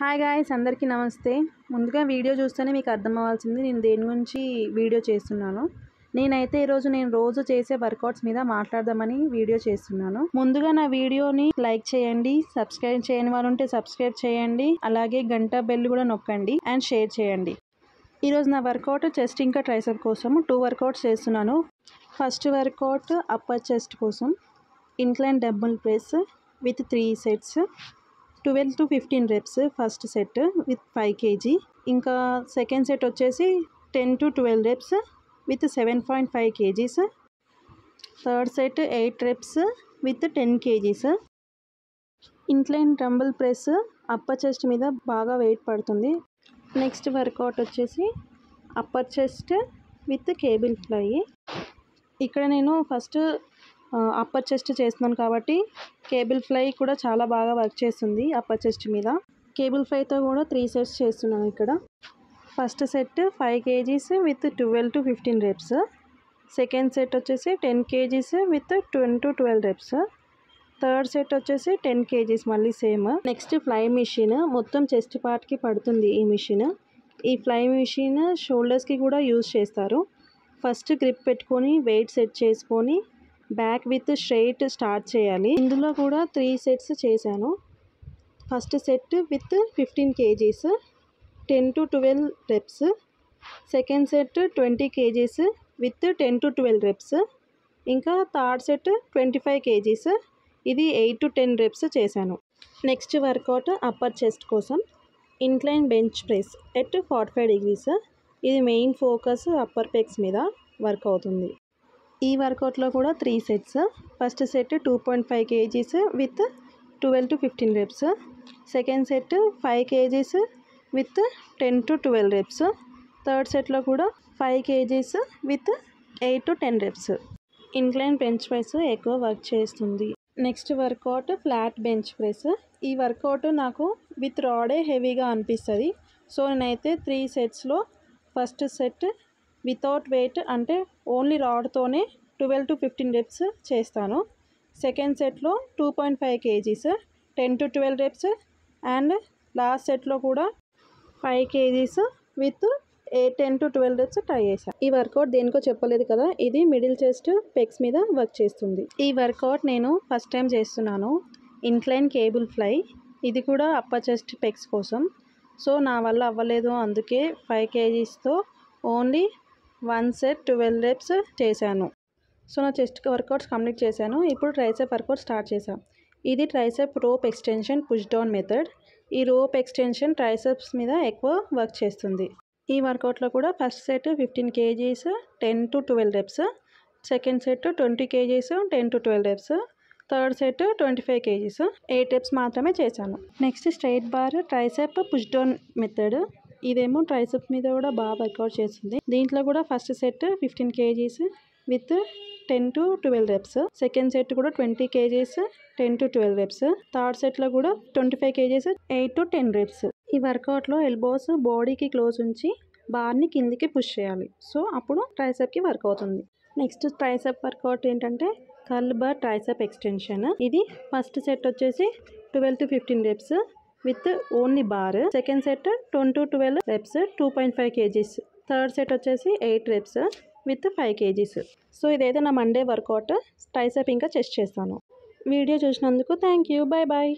Hi guys, అందరికీ నమస్తే. ముందుగా వీడియో చూస్తేనే మీకు అర్థం అవ్వాల్సింది నేను దేని గురించి వీడియో చేస్తున్నాను. నేనైతే ఈరోజు నేను రోజు చేసే వర్కౌట్స్ మీద మాట్లాడదామని వీడియో చేస్తున్నాను. ముందుగా నా వీడియోని లైక్ చేయండి, సబ్స్క్రైబ్ చేయని వారు ఉంటే సబ్స్క్రైబ్ చేయండి, అలాగే గంట బెల్ కూడా నొక్కండి అండ్ షేర్ చేయండి. ఈరోజు నా వర్కౌట్ చెస్ట్ ఇంకా ట్రైసెప్ కోసం 2 వర్కౌట్స్ చేస్తున్నాను. ఫస్ట్ వర్కౌట్ అప్పర్ చెస్ట్ కోసం incline dumbbell press with 3 sets, 12 to 15 reps first set with 5 kg. ఇంకా సెకండ్ సెట్ వచ్చేసి 10 to 12 reps with 7.5 kgs. Third set 8 reps with 10 kgs. Incline dumbbell press upper chest మీద బాగా weight పడుతుంది. Next workout వచ్చేసి upper chest with cable fly. ఇక్కడ నేను first upper chest చేస్తున్నాను కాబట్టి కేబుల్ ఫ్లై కూడా చాలా బాగా వర్క్ చేస్తుంది అప్పర్ చెస్ట్ మీద. కేబుల్ ఫ్లైతో కూడా 3 సెట్స్ చేస్తున్నాను ఇక్కడ. First set 5 kgs with 12 to 15 reps. Second set వచ్చేసి 10 kgs with 10 to 12 reps. Third set వచ్చేసి 10 kgs మళ్ళీ సేమ్. నెక్స్ట్ ఫ్లై మిషన్ మొత్తం చెస్ట్ పార్ట్కి పడుతుంది ఈ మిషన్. ఈ ఫ్లై మిషన్ షోల్డర్స్కి కూడా యూజ్ చేస్తారు. ఫస్ట్ గ్రిప్ పెట్టుకొని వెయిట్ సెట్ చేసుకొని బ్యాక్ విత్ స్ట్రైట్ స్టార్ట్ చేయాలి. ఇందులో కూడా 3 సెట్స్ చేశాను. First set with 15 kgs 10 to 12 reps. Second set 20 kgs with 10 to 12 reps. ఇంకా థర్డ్ సెట్ 25 kgs, ఇది 8 to 10 reps చేశాను. నెక్స్ట్ వర్కౌట్ అప్పర్ చెస్ట్ కోసం incline bench press at 45 degrees. ఇది main focus upper pecs మీద work అవుతుంది. ఈ వర్కౌట్లో కూడా 3 sets. First set 2.5 kgs with 12 to 15 reps. Second set 5 kgs with 10 to 12 reps. Third సెట్లో కూడా 5 kgs with 8 to 10 reps. Incline bench press ఎక్కువ work చేస్తుంది. Next workout flat bench press. ఈ workout నాకు విత్ రాడే హెవీగా అనిపిస్తుంది. సో నేనైతే 3 సెట్స్లో ఫస్ట్ సెట్ వితౌట్ వెయిట్ అంటే ఓన్లీ రాడ్తోనే 12 to 15 reps చేస్తాను. సెకండ్ సెట్లో 2.5 kgs 10 to 12 reps and last సెట్లో కూడా 5 kgs with 10 to 12 reps try చేశాను. ఈ వర్కౌట్ దేనికో చెప్పలేదు కదా, ఇది మిడిల్ చెస్ట్ పెక్స్ మీద వర్క్ చేస్తుంది. ఈ వర్కౌట్ నేను ఫస్ట్ టైం చేస్తున్నాను. ఇంక్లైన్ కేబుల్ ఫ్లై, ఇది కూడా అప్పర్ చెస్ట్ పెక్స్ కోసం. సో నా వల్ల అవ్వలేదు, అందుకే 5 kgsతో ఓన్లీ 1 సెట్ 12 reps చేశాను. సో నా చెస్ట్ వర్కౌట్స్ కంప్లీట్ చేశాను. ఇప్పుడు ట్రైసెప్ వర్కౌట్ స్టార్ట్ చేశాను. ఇది tricep rope extension push down method. ఈ రోప్ ఎక్స్టెన్షన్ ట్రైసెప్స్ మీద ఎక్కువ వర్క్ చేస్తుంది. ఈ వర్కౌట్లో కూడా first set 15 kgs 10 to 12 reps. Second set 20 kgs 10 to 12 reps. Third set 25 kgs 8 reps మాత్రమే చేశాను. Next straight bar tricep push down method. ఇదేమో tricep మీద కూడా బాగా వర్కౌట్ చేస్తుంది. దీంట్లో కూడా first set 15 kgs with 10 to 12 reps. Second set కూడా 20 kgs 10 to 12 reps. థర్డ్ సెట్లో కూడా 25 kgs 8 to 10 reps. ఈ వర్కౌట్లో ఎల్బోస్ బాడీకి క్లోజ్ ఉంచి బార్ని కిందికి పుష్ చేయాలి. సో అప్పుడు ట్రైసెప్కి వర్క్ అవుతుంది. నెక్స్ట్ ట్రైసెప్ వర్కౌట్ ఏంటంటే కర్ల్ బార్ ట్రైసెప్ ఎక్స్టెన్షన్. ఇది ఫస్ట్ సెట్ వచ్చేసి 12 to 15 reps with only bar. Second set 10 to 12 reps 2.5 kgs. Third set వచ్చేసి 8 reps విత్ 5 kgs. సో ఇదైతే నా మండే వర్కౌట్. ట్రైసెప్ ఇంకా చెస్ట్ చేస్తాను. వీడియో చూసినందుకు థ్యాంక్ యూ. Bye bye.